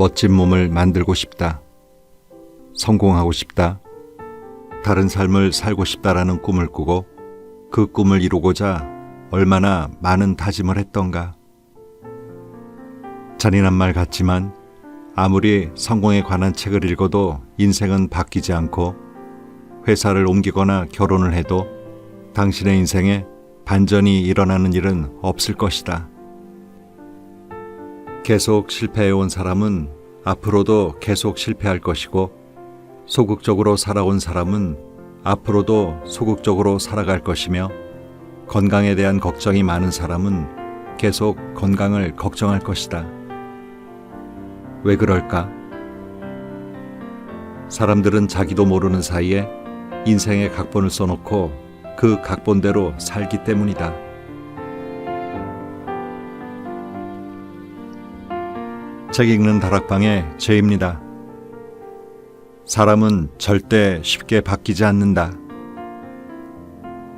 멋진 몸을 만들고 싶다. 성공하고 싶다. 다른 삶을 살고 싶다라는 꿈을 꾸고 그 꿈을 이루고자 얼마나 많은 다짐을 했던가. 잔인한 말 같지만 아무리 성공에 관한 책을 읽어도 인생은 바뀌지 않고 회사를 옮기거나 결혼을 해도 당신의 인생에 반전이 일어나는 일은 없을 것이다. 계속 실패해온 사람은 앞으로도 계속 실패할 것이고 소극적으로 살아온 사람은 앞으로도 소극적으로 살아갈 것이며 건강에 대한 걱정이 많은 사람은 계속 건강을 걱정할 것이다. 왜 그럴까? 사람들은 자기도 모르는 사이에 인생의 각본을 써놓고 그 각본대로 살기 때문이다. 책 읽는 다락방의 죄입니다. 사람은 절대 쉽게 바뀌지 않는다.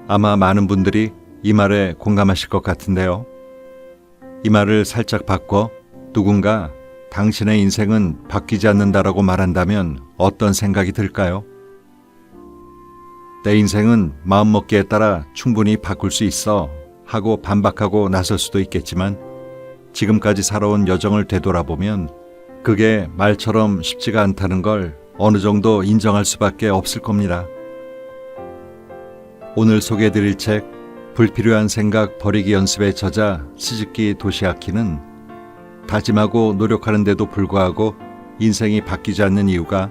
아마 많은 분들이 이 말에 공감하실 것 같은데요. 이 말을 살짝 바꿔 누군가 당신의 인생은 바뀌지 않는다라고 말한다면 어떤 생각이 들까요? 내 인생은 마음먹기에 따라 충분히 바꿀 수 있어 하고 반박하고 나설 수도 있겠지만 지금까지 살아온 여정을 되돌아보면 그게 말처럼 쉽지가 않다는 걸 어느 정도 인정할 수밖에 없을 겁니다. 오늘 소개해드릴 책 불필요한 생각 버리기 연습의 저자 스즈키 도시아키는 다짐하고 노력하는데도 불구하고 인생이 바뀌지 않는 이유가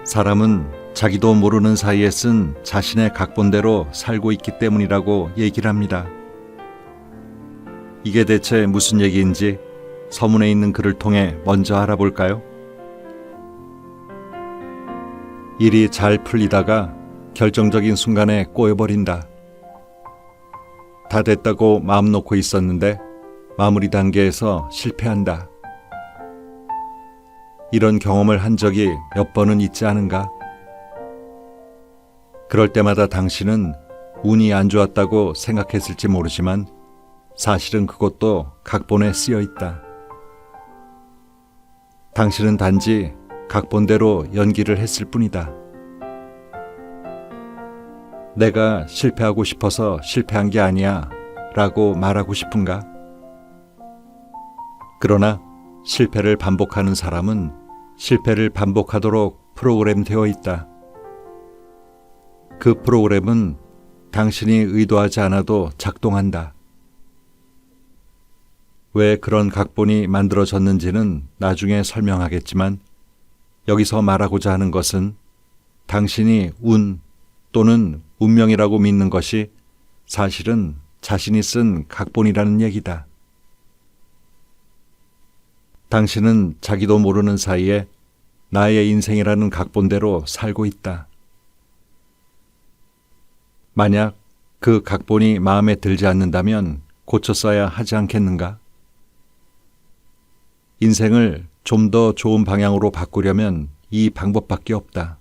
사람은 자기도 모르는 사이에 쓴 자신의 각본대로 살고 있기 때문이라고 얘기를 합니다. 이게 대체 무슨 얘기인지 서문에 있는 글을 통해 먼저 알아볼까요? 일이 잘 풀리다가 결정적인 순간에 꼬여버린다. 다 됐다고 마음 놓고 있었는데 마무리 단계에서 실패한다. 이런 경험을 한 적이 몇 번은 있지 않은가? 그럴 때마다 당신은 운이 안 좋았다고 생각했을지 모르지만 사실은 그것도 각본에 쓰여 있다. 당신은 단지 각본대로 연기를 했을 뿐이다. 내가 실패하고 싶어서 실패한 게 아니야 라고 말하고 싶은가? 그러나 실패를 반복하는 사람은 실패를 반복하도록 프로그램되어 있다. 그 프로그램은 당신이 의도하지 않아도 작동한다. 왜 그런 각본이 만들어졌는지는 나중에 설명하겠지만 여기서 말하고자 하는 것은 당신이 운 또는 운명이라고 믿는 것이 사실은 자신이 쓴 각본이라는 얘기다. 당신은 자기도 모르는 사이에 나의 인생이라는 각본대로 살고 있다. 만약 그 각본이 마음에 들지 않는다면 고쳤어야 하지 않겠는가? 인생을 좀 더 좋은 방향으로 바꾸려면 이 방법밖에 없다.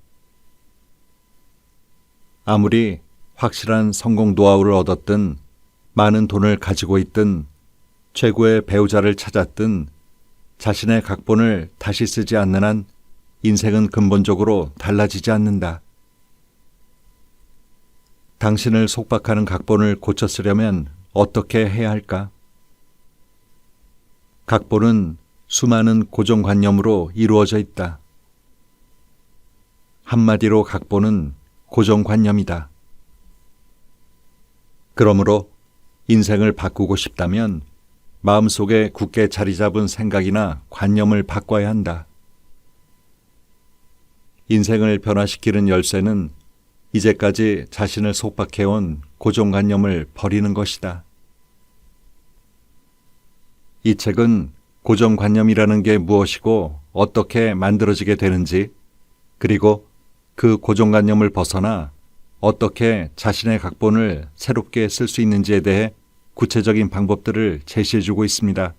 아무리 확실한 성공 노하우를 얻었든 많은 돈을 가지고 있든 최고의 배우자를 찾았든 자신의 각본을 다시 쓰지 않는 한 인생은 근본적으로 달라지지 않는다. 당신을 속박하는 각본을 고쳐 쓰려면 어떻게 해야 할까? 각본은 수많은 고정관념으로 이루어져 있다. 한마디로 각본은 고정관념이다. 그러므로 인생을 바꾸고 싶다면 마음속에 굳게 자리 잡은 생각이나 관념을 바꿔야 한다. 인생을 변화시키는 열쇠는 이제까지 자신을 속박해온 고정관념을 버리는 것이다. 이 책은 고정관념이라는 게 무엇이고 어떻게 만들어지게 되는지, 그리고 그 고정관념을 벗어나 어떻게 자신의 각본을 새롭게 쓸 수 있는지에 대해 구체적인 방법들을 제시해주고 있습니다.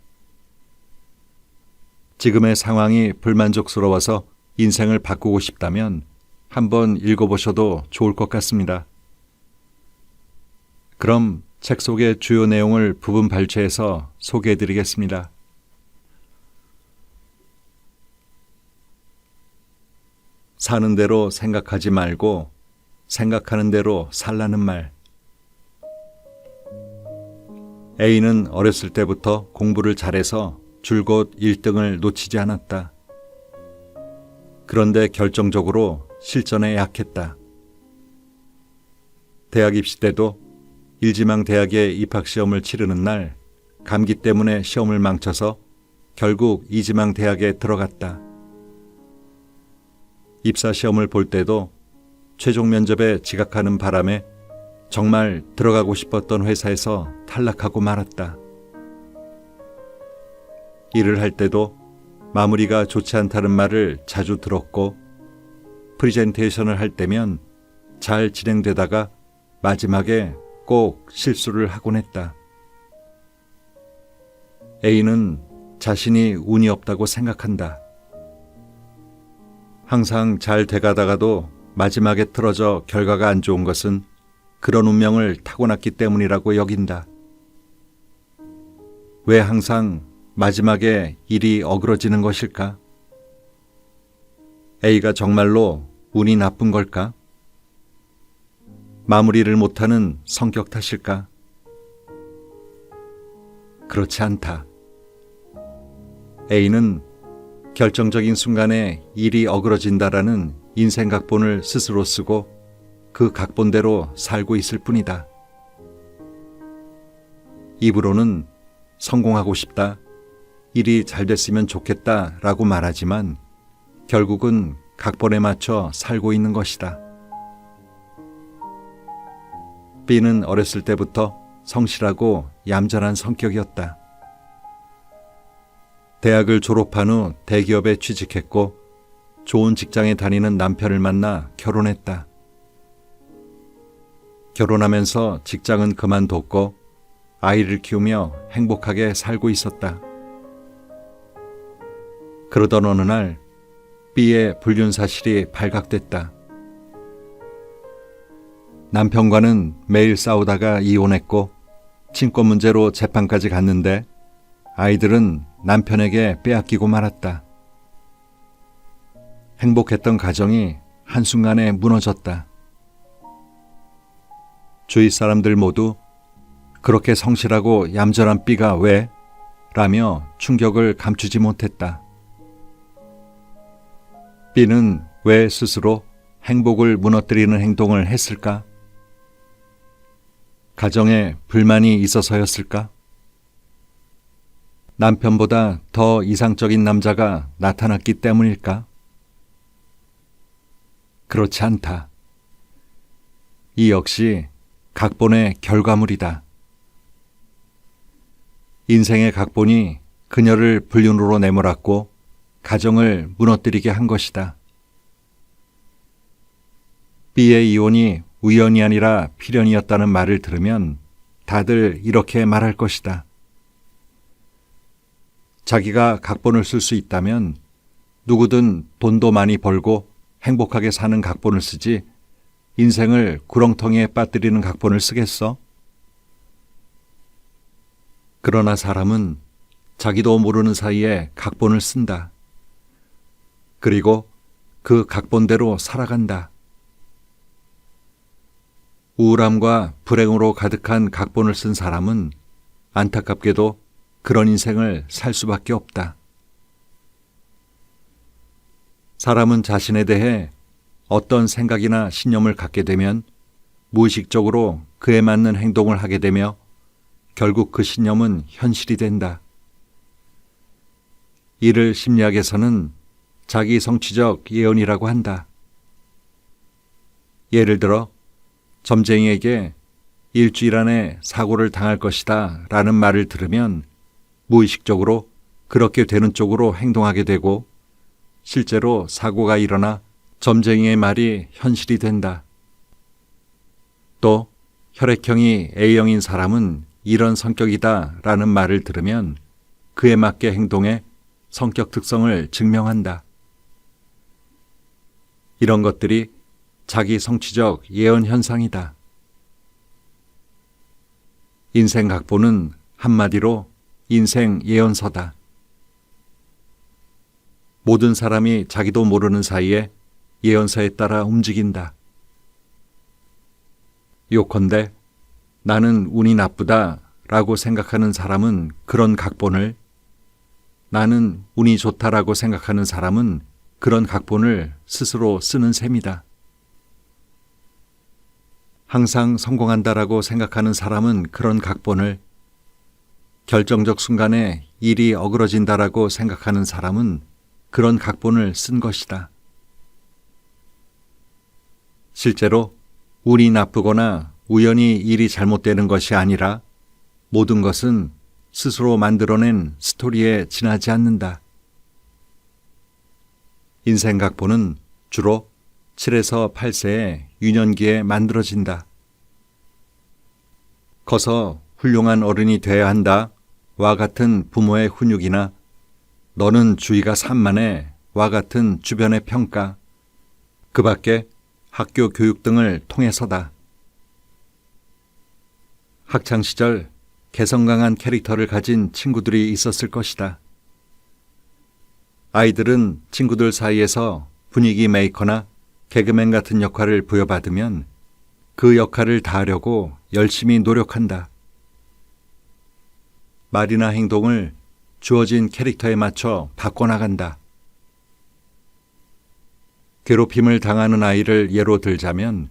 지금의 상황이 불만족스러워서 인생을 바꾸고 싶다면 한번 읽어보셔도 좋을 것 같습니다. 그럼 책 속의 주요 내용을 부분 발췌해서 소개해드리겠습니다. 사는 대로 생각하지 말고 생각하는 대로 살라는 말. A는 어렸을 때부터 공부를 잘해서 줄곧 1등을 놓치지 않았다. 그런데 결정적으로 실전에 약했다. 대학 입시 때도 일지망 대학에 입학시험을 치르는 날 감기 때문에 시험을 망쳐서 결국 이지망 대학에 들어갔다. 입사시험을 볼 때도 최종 면접에 지각하는 바람에 정말 들어가고 싶었던 회사에서 탈락하고 말았다. 일을 할 때도 마무리가 좋지 않다는 말을 자주 들었고 프리젠테이션을 할 때면 잘 진행되다가 마지막에 꼭 실수를 하곤 했다. A는 자신이 운이 없다고 생각한다. 항상 잘 돼가다가도 마지막에 틀어져 결과가 안 좋은 것은 그런 운명을 타고났기 때문이라고 여긴다. 왜 항상 마지막에 일이 어그러지는 것일까? A가 정말로 운이 나쁜 걸까? 마무리를 못하는 성격 탓일까? 그렇지 않다. A는 결정적인 순간에 일이 어그러진다라는 인생 각본을 스스로 쓰고 그 각본대로 살고 있을 뿐이다. 입으로는 성공하고 싶다, 일이 잘 됐으면 좋겠다라고 말하지만 결국은 각본에 맞춰 살고 있는 것이다. B는 어렸을 때부터 성실하고 얌전한 성격이었다. 대학을 졸업한 후 대기업에 취직했고 좋은 직장에 다니는 남편을 만나 결혼했다. 결혼하면서 직장은 그만뒀고 아이를 키우며 행복하게 살고 있었다. 그러던 어느 날 B의 불륜 사실이 발각됐다. 남편과는 매일 싸우다가 이혼했고 친권 문제로 재판까지 갔는데 아이들은 남편에게 빼앗기고 말았다. 행복했던 가정이 한순간에 무너졌다. 주위 사람들 모두 그렇게 성실하고 얌전한 B가 왜? 라며 충격을 감추지 못했다. B는 왜 스스로 행복을 무너뜨리는 행동을 했을까? 가정에 불만이 있어서였을까? 남편보다 더 이상적인 남자가 나타났기 때문일까? 그렇지 않다. 이 역시 각본의 결과물이다. 인생의 각본이 그녀를 불륜으로 내몰았고 가정을 무너뜨리게 한 것이다. B의 이혼이 우연이 아니라 필연이었다는 말을 들으면 다들 이렇게 말할 것이다. 자기가 각본을 쓸 수 있다면 누구든 돈도 많이 벌고 행복하게 사는 각본을 쓰지 인생을 구렁텅이에 빠뜨리는 각본을 쓰겠어? 그러나 사람은 자기도 모르는 사이에 각본을 쓴다. 그리고 그 각본대로 살아간다. 우울함과 불행으로 가득한 각본을 쓴 사람은 안타깝게도 그런 인생을 살 수밖에 없다. 사람은 자신에 대해 어떤 생각이나 신념을 갖게 되면 무의식적으로 그에 맞는 행동을 하게 되며 결국 그 신념은 현실이 된다. 이를 심리학에서는 자기 성취적 예언이라고 한다. 예를 들어 점쟁이에게 일주일 안에 사고를 당할 것이다 라는 말을 들으면 무의식적으로 그렇게 되는 쪽으로 행동하게 되고 실제로 사고가 일어나 점쟁이의 말이 현실이 된다. 또 혈액형이 A형인 사람은 이런 성격이다 라는 말을 들으면 그에 맞게 행동해 성격 특성을 증명한다. 이런 것들이 자기 성취적 예언 현상이다. 인생 각본은 한마디로 인생 예언서다. 모든 사람이 자기도 모르는 사이에 예언서에 따라 움직인다. 요컨대 나는 운이 나쁘다 라고 생각하는 사람은 그런 각본을, 나는 운이 좋다라고 생각하는 사람은 그런 각본을 스스로 쓰는 셈이다. 항상 성공한다라고 생각하는 사람은 그런 각본을, 결정적 순간에 일이 어그러진다라고 생각하는 사람은 그런 각본을 쓴 것이다. 실제로 운이 나쁘거나 우연히 일이 잘못되는 것이 아니라 모든 것은 스스로 만들어낸 스토리에 지나지 않는다. 인생 각본은 주로 7에서 8세의 유년기에 만들어진다. 커서 훌륭한 어른이 되어야 한다 와 같은 부모의 훈육이나 너는 주의가 산만해 와 같은 주변의 평가, 그 밖에 학교 교육 등을 통해서다. 학창시절 개성 강한 캐릭터를 가진 친구들이 있었을 것이다. 아이들은 친구들 사이에서 분위기 메이커나 개그맨 같은 역할을 부여받으면 그 역할을 다하려고 열심히 노력한다. 말이나 행동을 주어진 캐릭터에 맞춰 바꿔나간다. 괴롭힘을 당하는 아이를 예로 들자면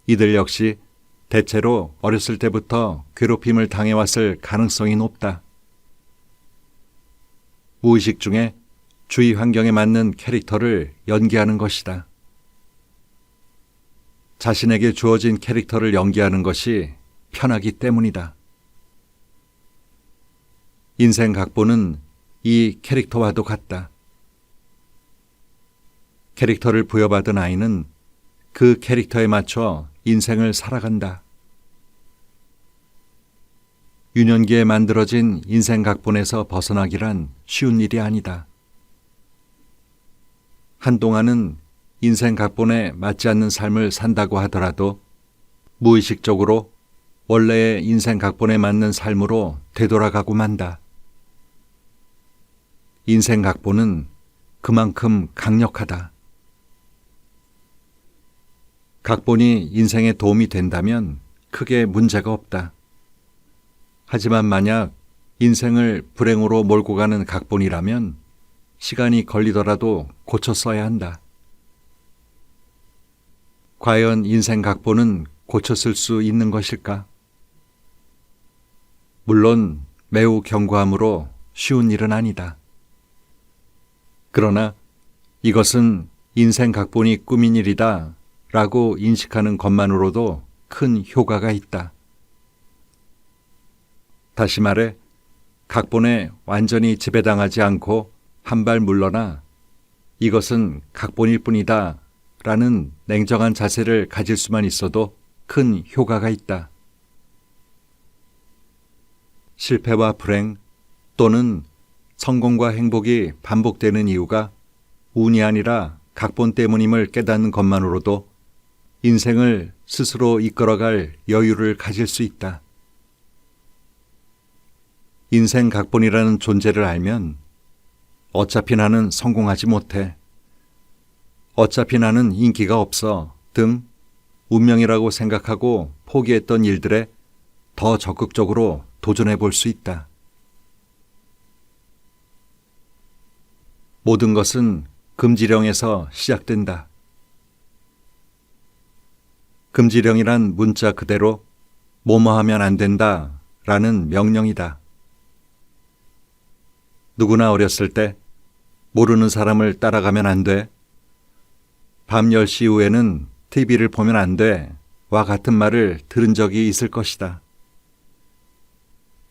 이들 역시 대체로 어렸을 때부터 괴롭힘을 당해왔을 가능성이 높다. 무의식 중에 주위 환경에 맞는 캐릭터를 연기하는 것이다. 자신에게 주어진 캐릭터를 연기하는 것이 편하기 때문이다. 인생 각본은 이 캐릭터와도 같다. 캐릭터를 부여받은 아이는 그 캐릭터에 맞춰 인생을 살아간다. 유년기에 만들어진 인생 각본에서 벗어나기란 쉬운 일이 아니다. 한동안은 인생 각본에 맞지 않는 삶을 산다고 하더라도 무의식적으로 원래의 인생 각본에 맞는 삶으로 되돌아가고 만다. 인생 각본은 그만큼 강력하다. 각본이 인생에 도움이 된다면 크게 문제가 없다. 하지만 만약 인생을 불행으로 몰고 가는 각본이라면 시간이 걸리더라도 고쳐 써야 한다. 과연 인생 각본은 고쳐 쓸 수 있는 것일까? 물론 매우 견고함으로 쉬운 일은 아니다. 그러나 이것은 인생 각본이 꾸민 일이다 라고 인식하는 것만으로도 큰 효과가 있다. 다시 말해 각본에 완전히 지배당하지 않고 한 발 물러나 이것은 각본일 뿐이다 라는 냉정한 자세를 가질 수만 있어도 큰 효과가 있다. 실패와 불행 또는 성공과 행복이 반복되는 이유가 운이 아니라 각본 때문임을 깨닫는 것만으로도 인생을 스스로 이끌어갈 여유를 가질 수 있다. 인생 각본이라는 존재를 알면 어차피 나는 성공하지 못해, 어차피 나는 인기가 없어 등 운명이라고 생각하고 포기했던 일들에 더 적극적으로 도전해 볼 수 있다. 모든 것은 금지령에서 시작된다. 금지령이란 문자 그대로 뭐뭐 하면 안 된다 라는 명령이다. 누구나 어렸을 때 모르는 사람을 따라가면 안 돼, 밤 10시 이후에는 TV를 보면 안 돼 와 같은 말을 들은 적이 있을 것이다.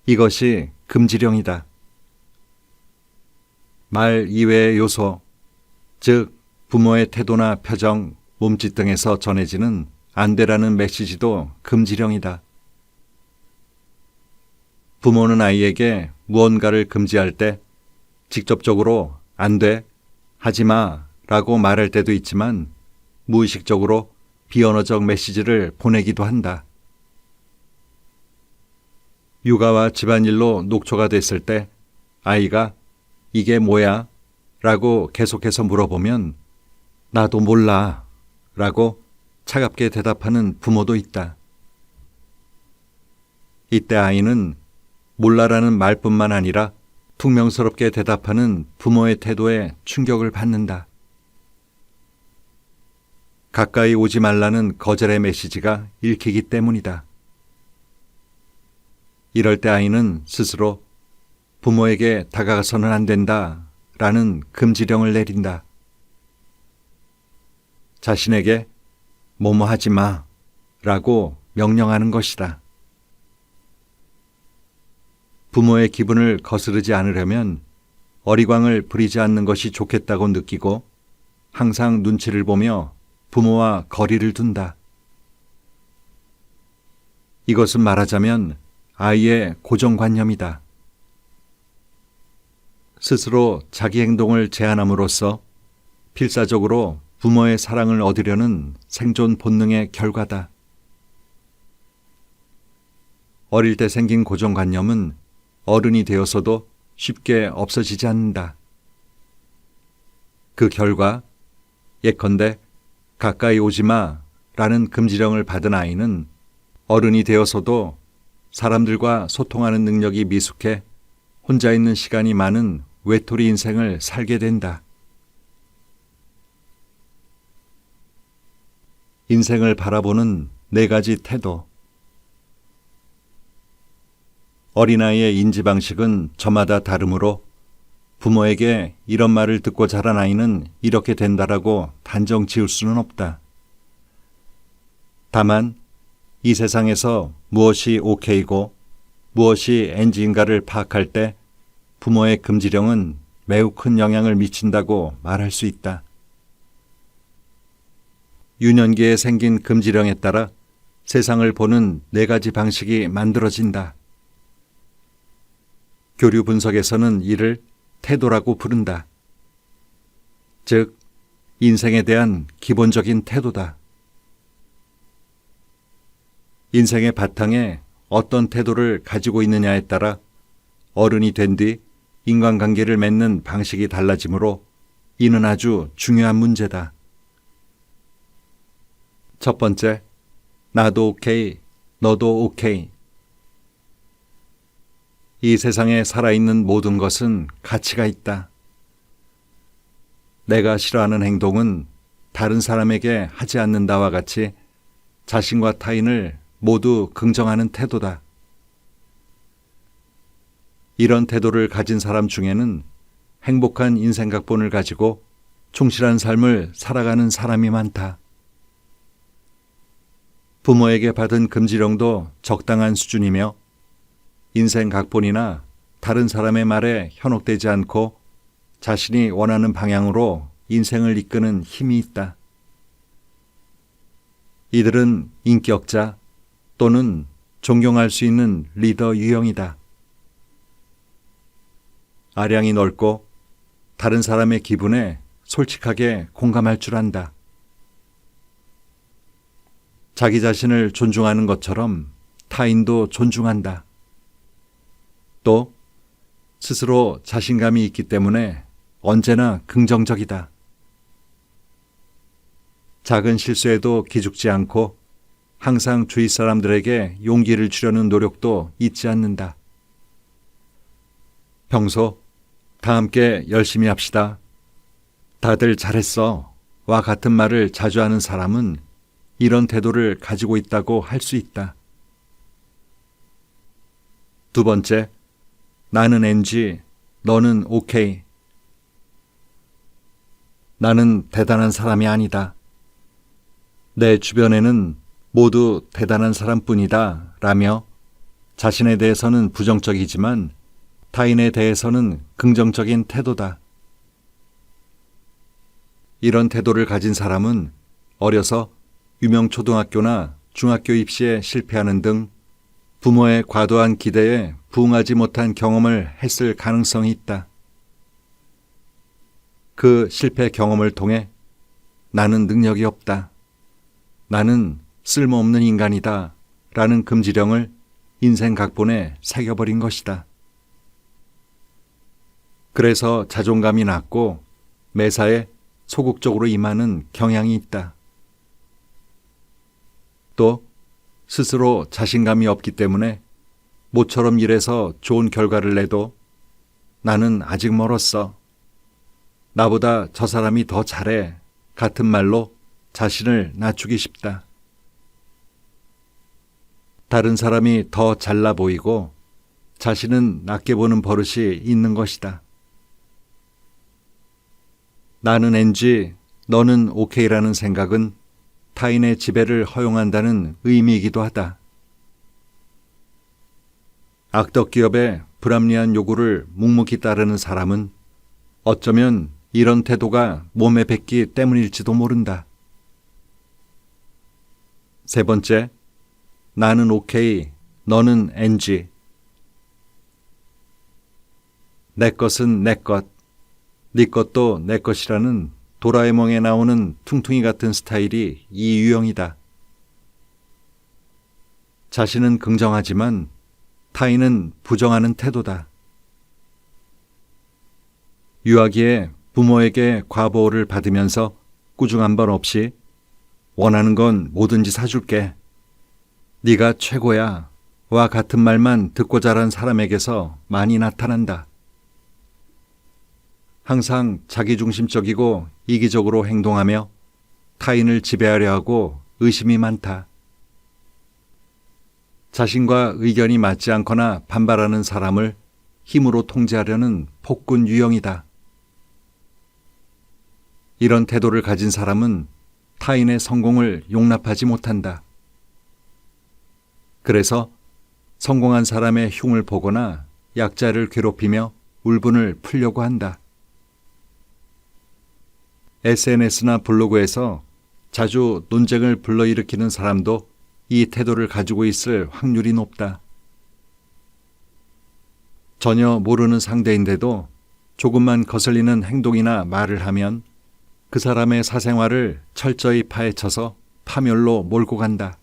이것이 금지령이다. 말 이외의 요소, 즉 부모의 태도나 표정, 몸짓 등에서 전해지는 안 되라는 메시지도 금지령이다. 부모는 아이에게 무언가를 금지할 때 직접적으로 안 돼, 하지 마 라고 말할 때도 있지만 무의식적으로 비언어적 메시지를 보내기도 한다. 육아와 집안일로 녹초가 됐을 때 아이가 이게 뭐야? 라고 계속해서 물어보면 나도 몰라 라고 차갑게 대답하는 부모도 있다. 이때 아이는 몰라라는 말뿐만 아니라 퉁명스럽게 대답하는 부모의 태도에 충격을 받는다. 가까이 오지 말라는 거절의 메시지가 읽히기 때문이다. 이럴 때 아이는 스스로 부모에게 다가가서는 안 된다 라는 금지령을 내린다. 자신에게 뭐뭐 하지 마 라고 명령하는 것이다. 부모의 기분을 거스르지 않으려면 어리광을 부리지 않는 것이 좋겠다고 느끼고 항상 눈치를 보며 부모와 거리를 둔다. 이것은 말하자면 아이의 고정관념이다. 스스로 자기 행동을 제한함으로써 필사적으로 부모의 사랑을 얻으려는 생존 본능의 결과다. 어릴 때 생긴 고정관념은 어른이 되어서도 쉽게 없어지지 않는다. 그 결과 예컨대 가까이 오지 마라는 금지령을 받은 아이는 어른이 되어서도 사람들과 소통하는 능력이 미숙해 혼자 있는 시간이 많은 외톨이 인생을 살게 된다. 인생을 바라보는 4가지 태도. 어린아이의 인지 방식은 저마다 다르므로 부모에게 이런 말을 듣고 자란 아이는 이렇게 된다라고 단정 지을 수는 없다. 다만 이 세상에서 무엇이 오케이고 무엇이 NG인가를 파악할 때 부모의 금지령은 매우 큰 영향을 미친다고 말할 수 있다. 유년기에 생긴 금지령에 따라 세상을 보는 4가지 방식이 만들어진다. 교류 분석에서는 이를 태도라고 부른다. 즉, 인생에 대한 기본적인 태도다. 인생의 바탕에 어떤 태도를 가지고 있느냐에 따라 어른이 된 뒤 인간관계를 맺는 방식이 달라지므로 이는 아주 중요한 문제다. 첫 번째, 나도 오케이, 너도 오케이. 이 세상에 살아있는 모든 것은 가치가 있다. 내가 싫어하는 행동은 다른 사람에게 하지 않는다와 같이 자신과 타인을 모두 긍정하는 태도다. 이런 태도를 가진 사람 중에는 행복한 인생 각본을 가지고 충실한 삶을 살아가는 사람이 많다. 부모에게 받은 금지령도 적당한 수준이며 인생 각본이나 다른 사람의 말에 현혹되지 않고 자신이 원하는 방향으로 인생을 이끄는 힘이 있다. 이들은 인격자 또는 존경할 수 있는 리더 유형이다. 아량이 넓고 다른 사람의 기분에 솔직하게 공감할 줄 안다. 자기 자신을 존중하는 것처럼 타인도 존중한다. 또 스스로 자신감이 있기 때문에 언제나 긍정적이다. 작은 실수에도 기죽지 않고 항상 주위 사람들에게 용기를 주려는 노력도 잊지 않는다. 평소 다 함께 열심히 합시다. 다들 잘했어. 와 같은 말을 자주 하는 사람은 이런 태도를 가지고 있다고 할 수 있다. 두 번째, 나는 NG, 너는 OK. 나는 대단한 사람이 아니다. 내 주변에는 모두 대단한 사람뿐이다 라며 자신에 대해서는 부정적이지만 타인에 대해서는 긍정적인 태도다. 이런 태도를 가진 사람은 어려서 유명 초등학교나 중학교 입시에 실패하는 등 부모의 과도한 기대에 부응하지 못한 경험을 했을 가능성이 있다. 그 실패 경험을 통해 나는 능력이 없다. 나는 쓸모없는 인간이다. 라는 금지령을 인생 각본에 새겨버린 것이다. 그래서 자존감이 낮고 매사에 소극적으로 임하는 경향이 있다. 또 스스로 자신감이 없기 때문에 모처럼 일해서 좋은 결과를 내도 나는 아직 멀었어. 나보다 저 사람이 더 잘해. 같은 말로 자신을 낮추기 쉽다. 다른 사람이 더 잘나 보이고 자신은 낮게 보는 버릇이 있는 것이다. 나는 NG, 너는 OK라는 생각은 타인의 지배를 허용한다는 의미이기도 하다. 악덕 기업의 불합리한 요구를 묵묵히 따르는 사람은 어쩌면 이런 태도가 몸에 뱄기 때문일지도 모른다. 세 번째, 나는 OK, 너는 NG. 내 것은 내 것, 네 것도 내 것이라는 도라에몽에 나오는 퉁퉁이 같은 스타일이 이 유형이다. 자신은 긍정하지만 타인은 부정하는 태도다. 유아기에 부모에게 과보호를 받으면서 꾸중한 번 없이 원하는 건 뭐든지 사줄게. 네가 최고야. 와 같은 말만 듣고 자란 사람에게서 많이 나타난다. 항상 자기중심적이고 이기적으로 행동하며 타인을 지배하려 하고 의심이 많다. 자신과 의견이 맞지 않거나 반발하는 사람을 힘으로 통제하려는 폭군 유형이다. 이런 태도를 가진 사람은 타인의 성공을 용납하지 못한다. 그래서 성공한 사람의 흉을 보거나 약자를 괴롭히며 울분을 풀려고 한다. SNS나 블로그에서 자주 논쟁을 불러일으키는 사람도 이 태도를 가지고 있을 확률이 높다. 전혀 모르는 상대인데도 조금만 거슬리는 행동이나 말을 하면 그 사람의 사생활을 철저히 파헤쳐서 파멸로 몰고 간다.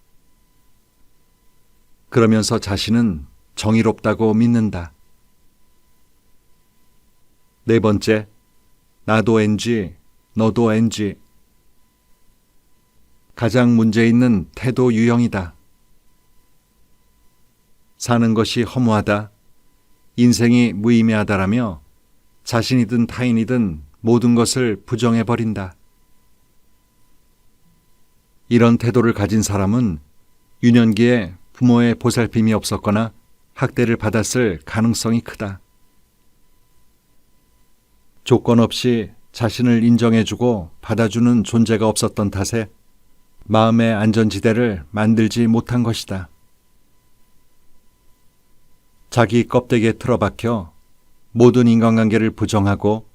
그러면서 자신은 정의롭다고 믿는다. 네 번째, 나도 NG, 너도 NG. 가장 문제 있는 태도 유형이다. 사는 것이 허무하다, 인생이 무의미하다라며 자신이든 타인이든 모든 것을 부정해버린다. 이런 태도를 가진 사람은 유년기에 부모의 보살핌이 없었거나 학대를 받았을 가능성이 크다. 조건 없이 자신을 인정해주고 받아주는 존재가 없었던 탓에 마음의 안전지대를 만들지 못한 것이다. 자기 껍데기에 틀어박혀 모든 인간관계를 부정하고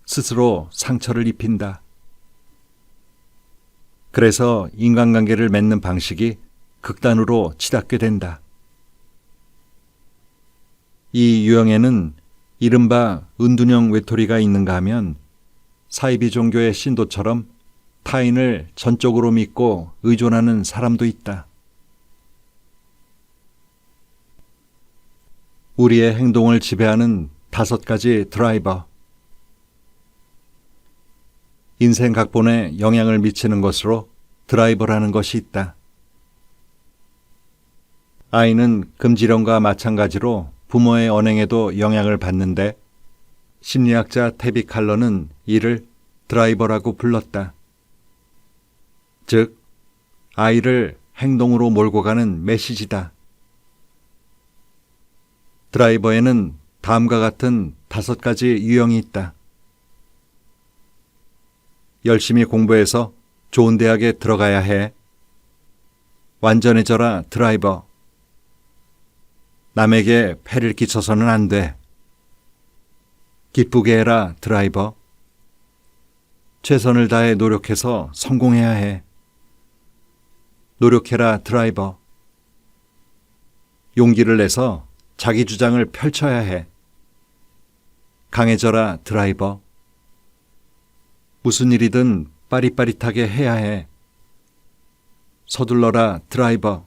스스로 상처를 입힌다. 그래서 인간관계를 맺는 방식이 극단으로 치닫게 된다. 이 유형에는 이른바 은둔형 외톨이가 있는가 하면 사이비 종교의 신도처럼 타인을 전적으로 믿고 의존하는 사람도 있다. 우리의 행동을 지배하는 5가지 드라이버. 인생 각본에 영향을 미치는 것으로 드라이버라는 것이 있다. 아이는 금지령과 마찬가지로 부모의 언행에도 영향을 받는데 심리학자 테비 칼러는 이를 드라이버라고 불렀다. 즉, 아이를 행동으로 몰고 가는 메시지다. 드라이버에는 다음과 같은 5가지 유형이 있다. 열심히 공부해서 좋은 대학에 들어가야 해. 완전해져라, 드라이버. 남에게 폐를 끼쳐서는 안 돼. 기쁘게 해라, 드라이버. 최선을 다해 노력해서 성공해야 해. 노력해라, 드라이버. 용기를 내서 자기 주장을 펼쳐야 해. 강해져라, 드라이버. 무슨 일이든 빠릿빠릿하게 해야 해. 서둘러라, 드라이버.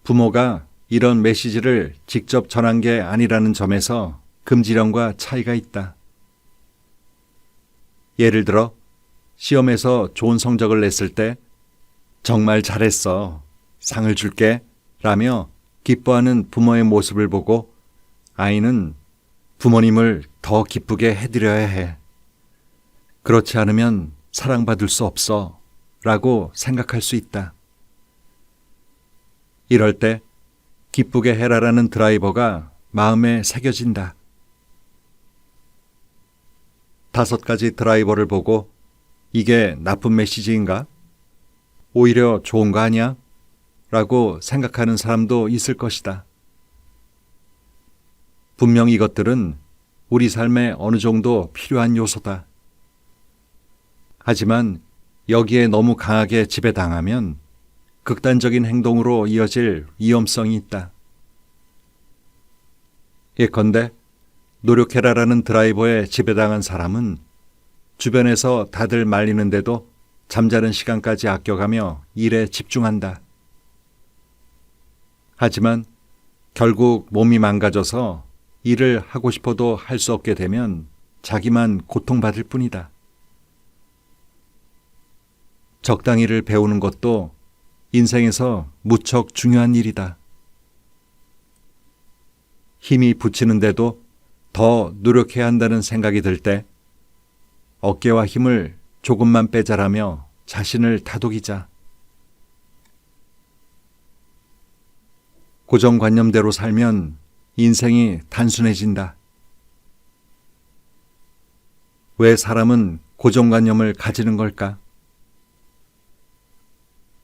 부모가 이런 메시지를 직접 전한 게 아니라는 점에서 금지령과 차이가 있다. 예를 들어 시험에서 좋은 성적을 냈을 때 정말 잘했어. 상을 줄게. 라며 기뻐하는 부모의 모습을 보고 아이는 부모님을 더 기쁘게 해드려야 해. 그렇지 않으면 사랑받을 수 없어. 라고 생각할 수 있다. 이럴 때 기쁘게 해라라는 드라이버가 마음에 새겨진다. 5가지 드라이버를 보고 이게 나쁜 메시지인가? 오히려 좋은 거 아니야? 라고 생각하는 사람도 있을 것이다. 분명 이것들은 우리 삶에 어느 정도 필요한 요소다. 하지만 여기에 너무 강하게 지배당하면 극단적인 행동으로 이어질 위험성이 있다. 예컨대 노력해라라는 드라이버에 지배당한 사람은 주변에서 다들 말리는데도 잠자는 시간까지 아껴가며 일에 집중한다. 하지만 결국 몸이 망가져서 일을 하고 싶어도 할 수 없게 되면 자기만 고통받을 뿐이다. 적당히를 배우는 것도 인생에서 무척 중요한 일이다. 힘이 붙이는데도 더 노력해야 한다는 생각이 들 때 어깨와 힘을 조금만 빼자라며 자신을 다독이자. 고정관념대로 살면 인생이 단순해진다. 왜 사람은 고정관념을 가지는 걸까?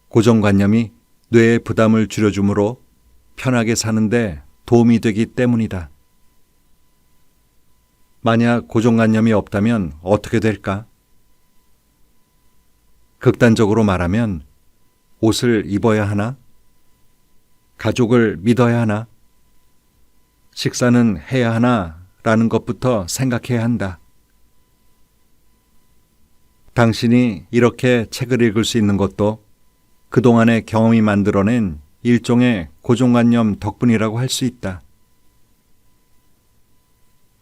고정관념이 뇌의 부담을 줄여주므로 편하게 사는데 도움이 되기 때문이다. 만약 고정관념이 없다면 어떻게 될까? 극단적으로 말하면 옷을 입어야 하나? 가족을 믿어야 하나? 식사는 해야 하나? 라는 것부터 생각해야 한다. 당신이 이렇게 책을 읽을 수 있는 것도 그동안의 경험이 만들어낸 일종의 고정관념 덕분이라고 할 수 있다.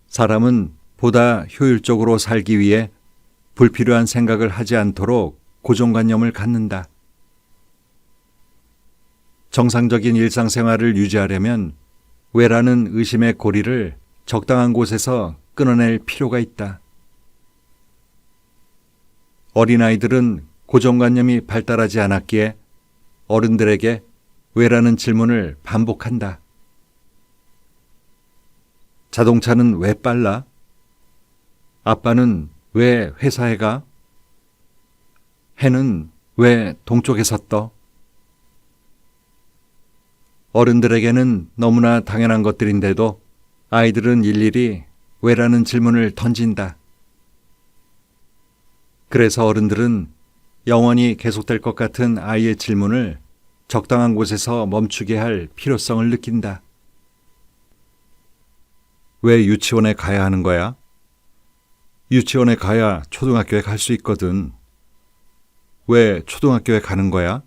사람은 보다 효율적으로 살기 위해 불필요한 생각을 하지 않도록 고정관념을 갖는다. 정상적인 일상생활을 유지하려면 왜라는 의심의 고리를 적당한 곳에서 끊어낼 필요가 있다. 어린아이들은 고정관념이 발달하지 않았기에 어른들에게 왜라는 질문을 반복한다. 자동차는 왜 빨라? 아빠는 왜 회사에 가? 해는 왜 동쪽에서 떠? 어른들에게는 너무나 당연한 것들인데도 아이들은 일일이 왜라는 질문을 던진다. 그래서 어른들은 영원히 계속될 것 같은 아이의 질문을 적당한 곳에서 멈추게 할 필요성을 느낀다. 왜 유치원에 가야 하는 거야? 유치원에 가야 초등학교에 갈 수 있거든. 왜 초등학교에 가는 거야?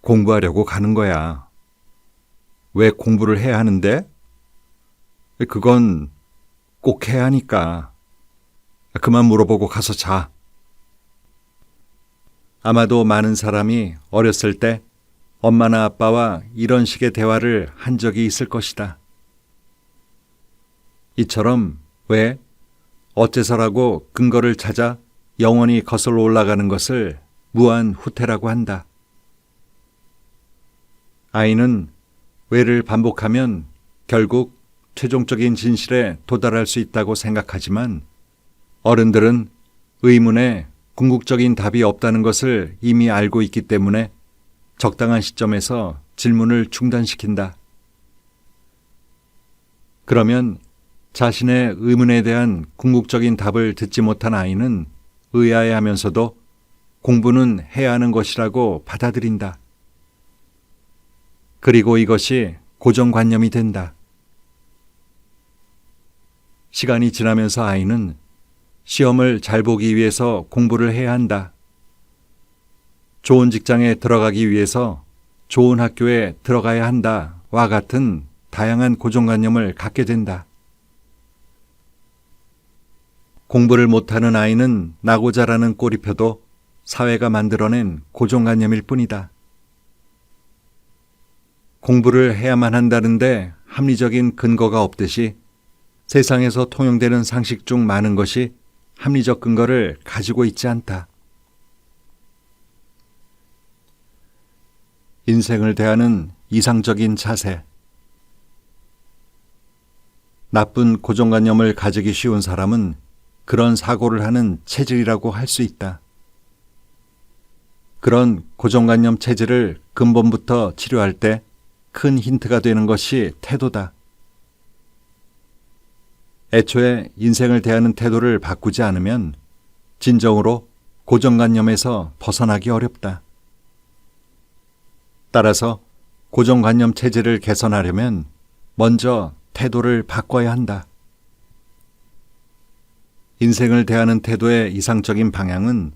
공부하려고 가는 거야. 왜 공부를 해야 하는데? 그건 꼭 해야 하니까. 그만 물어보고 가서 자. 아마도 많은 사람이 어렸을 때 엄마나 아빠와 이런 식의 대화를 한 적이 있을 것이다. 이처럼 왜, 어째서라고 근거를 찾아 영원히 거슬러 올라가는 것을 무한 후퇴라고 한다. 아이는 왜를 반복하면 결국 최종적인 진실에 도달할 수 있다고 생각하지만 어른들은 의문에 궁극적인 답이 없다는 것을 이미 알고 있기 때문에 적당한 시점에서 질문을 중단시킨다. 그러면 자신의 의문에 대한 궁극적인 답을 듣지 못한 아이는 의아해하면서도 공부는 해야 하는 것이라고 받아들인다. 그리고 이것이 고정관념이 된다. 시간이 지나면서 아이는 시험을 잘 보기 위해서 공부를 해야 한다. 좋은 직장에 들어가기 위해서 좋은 학교에 들어가야 한다와 같은 다양한 고정관념을 갖게 된다. 공부를 못하는 아이는 나고자라는 꼬리표도 사회가 만들어낸 고정관념일 뿐이다. 공부를 해야만 한다는데 합리적인 근거가 없듯이 세상에서 통용되는 상식 중 많은 것이 합리적 근거를 가지고 있지 않다. 인생을 대하는 이상적인 자세. 나쁜 고정관념을 가지기 쉬운 사람은 그런 사고를 하는 체질이라고 할 수 있다. 그런 고정관념 체질을 근본부터 치료할 때 큰 힌트가 되는 것이 태도다. 애초에 인생을 대하는 태도를 바꾸지 않으면 진정으로 고정관념에서 벗어나기 어렵다. 따라서 고정관념 체질을 개선하려면 먼저 태도를 바꿔야 한다. 인생을 대하는 태도의 이상적인 방향은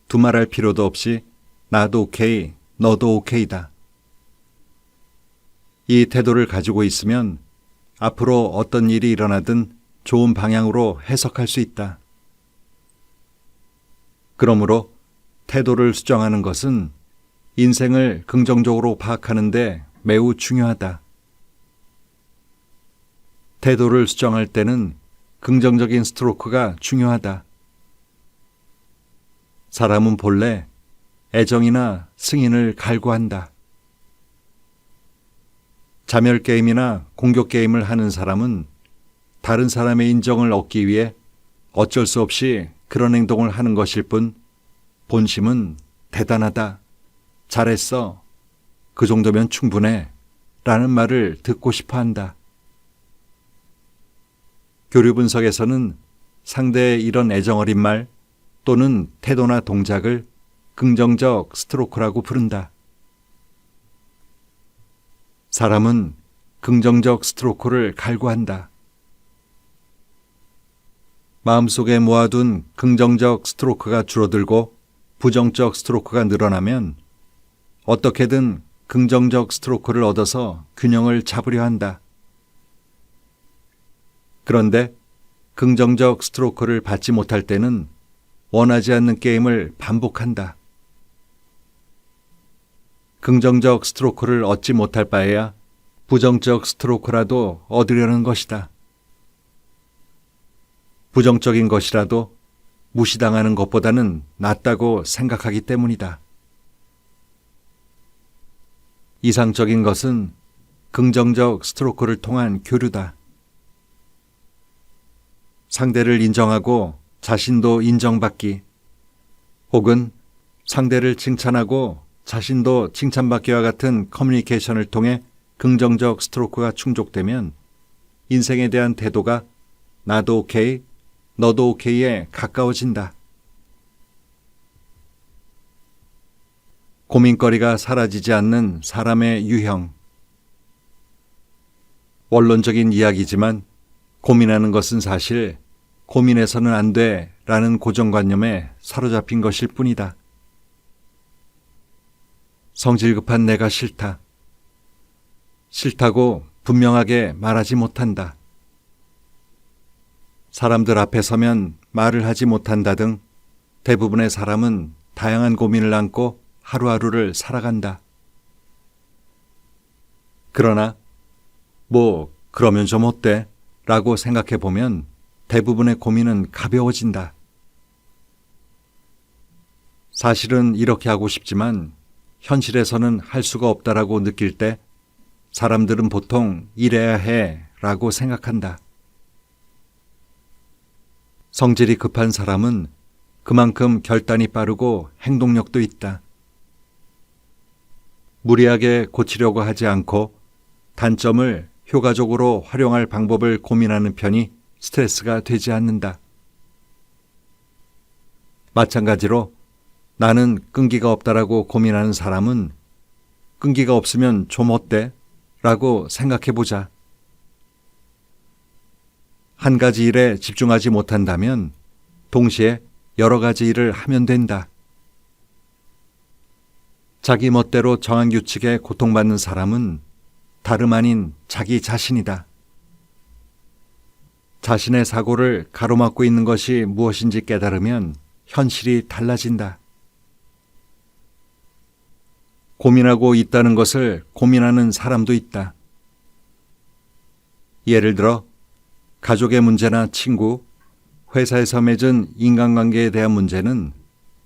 두말할 필요도 없이 나도 오케이, 너도 오케이다. 이 태도를 가지고 있으면 앞으로 어떤 일이 일어나든 좋은 방향으로 해석할 수 있다. 그러므로 태도를 수정하는 것은 인생을 긍정적으로 파악하는 데 매우 중요하다. 태도를 수정할 때는 긍정적인 스트로크가 중요하다. 사람은 본래 애정이나 승인을 갈구한다. 자멸 게임이나 공격 게임을 하는 사람은 다른 사람의 인정을 얻기 위해 어쩔 수 없이 그런 행동을 하는 것일 뿐 본심은 대단하다, 잘했어, 그 정도면 충분해 라는 말을 듣고 싶어 한다. 교류 분석에서는 상대의 이런 애정 어린 말 또는 태도나 동작을 긍정적 스트로크라고 부른다. 사람은 긍정적 스트로크를 갈구한다. 마음속에 모아둔 긍정적 스트로크가 줄어들고 부정적 스트로크가 늘어나면 어떻게든 긍정적 스트로크를 얻어서 균형을 잡으려 한다. 그런데 긍정적 스트로크를 받지 못할 때는 원하지 않는 게임을 반복한다. 긍정적 스트로크를 얻지 못할 바에야 부정적 스트로크라도 얻으려는 것이다. 부정적인 것이라도 무시당하는 것보다는 낫다고 생각하기 때문이다. 이상적인 것은 긍정적 스트로크를 통한 교류다. 상대를 인정하고 자신도 인정받기, 혹은 상대를 칭찬하고 자신도 칭찬받기와 같은 커뮤니케이션을 통해 긍정적 스트로크가 충족되면 인생에 대한 태도가 나도 오케이, 너도 오케이에 가까워진다. 고민거리가 사라지지 않는 사람의 유형. 원론적인 이야기지만 고민하는 것은 사실 고민해서는 안 돼 라는 고정관념에 사로잡힌 것일 뿐이다. 성질 급한 내가 싫다. 싫다고 분명하게 말하지 못한다. 사람들 앞에 서면 말을 하지 못한다 등 대부분의 사람은 다양한 고민을 안고 하루하루를 살아간다. 그러나 그러면 좀 어때? 라고 생각해 보면 대부분의 고민은 가벼워진다. 사실은 이렇게 하고 싶지만 현실에서는 할 수가 없다라고 느낄 때 사람들은 보통 이래야 해 라고 생각한다. 성질이 급한 사람은 그만큼 결단이 빠르고 행동력도 있다. 무리하게 고치려고 하지 않고 단점을 효과적으로 활용할 방법을 고민하는 편이 스트레스가 되지 않는다. 마찬가지로 나는 끈기가 없다라고 고민하는 사람은 끈기가 없으면 좀 어때? 라고 생각해 보자. 한 가지 일에 집중하지 못한다면 동시에 여러 가지 일을 하면 된다. 자기 멋대로 정한 규칙에 고통받는 사람은 다름 아닌 자기 자신이다. 자신의 사고를 가로막고 있는 것이 무엇인지 깨달으면 현실이 달라진다. 고민하고 있다는 것을 고민하는 사람도 있다. 예를 들어 가족의 문제나 친구, 회사에서 맺은 인간관계에 대한 문제는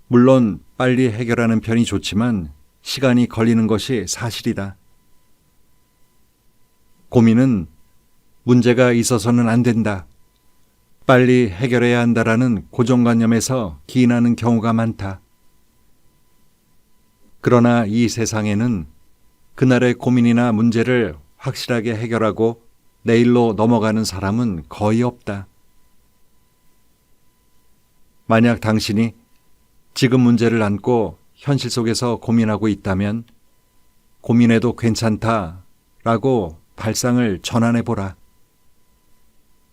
물론 빨리 해결하는 편이 좋지만 시간이 걸리는 것이 사실이다. 고민은 문제가 있어서는 안 된다, 빨리 해결해야 한다라는 고정관념에서 기인하는 경우가 많다. 그러나 이 세상에는 그날의 고민이나 문제를 확실하게 해결하고 내일로 넘어가는 사람은 거의 없다. 만약 당신이 지금 문제를 안고 현실 속에서 고민하고 있다면 고민해도 괜찮다라고 발상을 전환해 보라.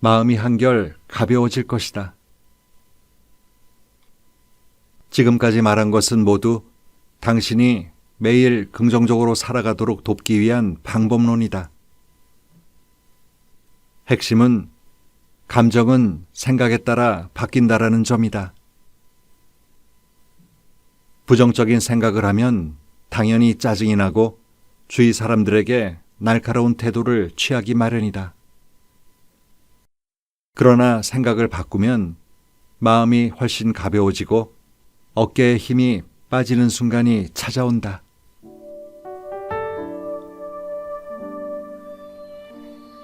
마음이 한결 가벼워질 것이다. 지금까지 말한 것은 모두 당신이 매일 긍정적으로 살아가도록 돕기 위한 방법론이다. 핵심은 감정은 생각에 따라 바뀐다라는 점이다. 부정적인 생각을 하면 당연히 짜증이 나고 주위 사람들에게 날카로운 태도를 취하기 마련이다. 그러나 생각을 바꾸면 마음이 훨씬 가벼워지고 어깨에 힘이 빠지는 순간이 찾아온다.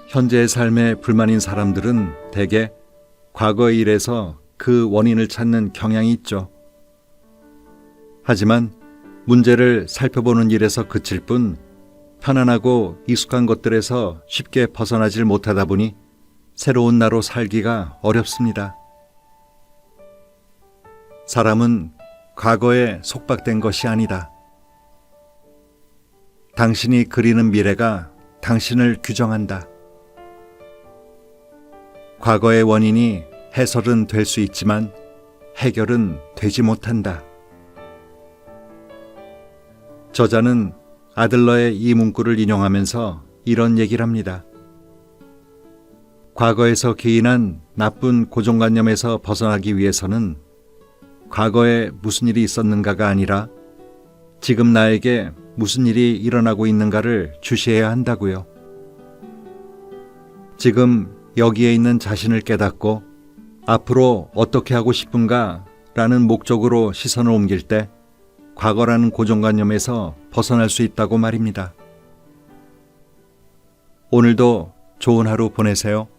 현재의 삶에 불만인 사람들은 대개 과거의 일에서 그 원인을 찾는 경향이 있죠. 하지만 문제를 살펴보는 일에서 그칠 뿐 편안하고 익숙한 것들에서 쉽게 벗어나질 못하다 보니 새로운 나로 살기가 어렵습니다. 사람은 과거에 속박된 것이 아니다. 당신이 그리는 미래가 당신을 규정한다. 과거의 원인이 해설은 될 수 있지만 해결은 되지 못한다. 저자는 아들러의 이 문구를 인용하면서 이런 얘기를 합니다. 과거에서 기인한 나쁜 고정관념에서 벗어나기 위해서는 과거에 무슨 일이 있었는가가 아니라 지금 나에게 무슨 일이 일어나고 있는가를 주시해야 한다고요. 지금 여기에 있는 자신을 깨닫고 앞으로 어떻게 하고 싶은가 라는 목적으로 시선을 옮길 때 과거라는 고정관념에서 벗어날 수 있다고 말입니다. 오늘도 좋은 하루 보내세요.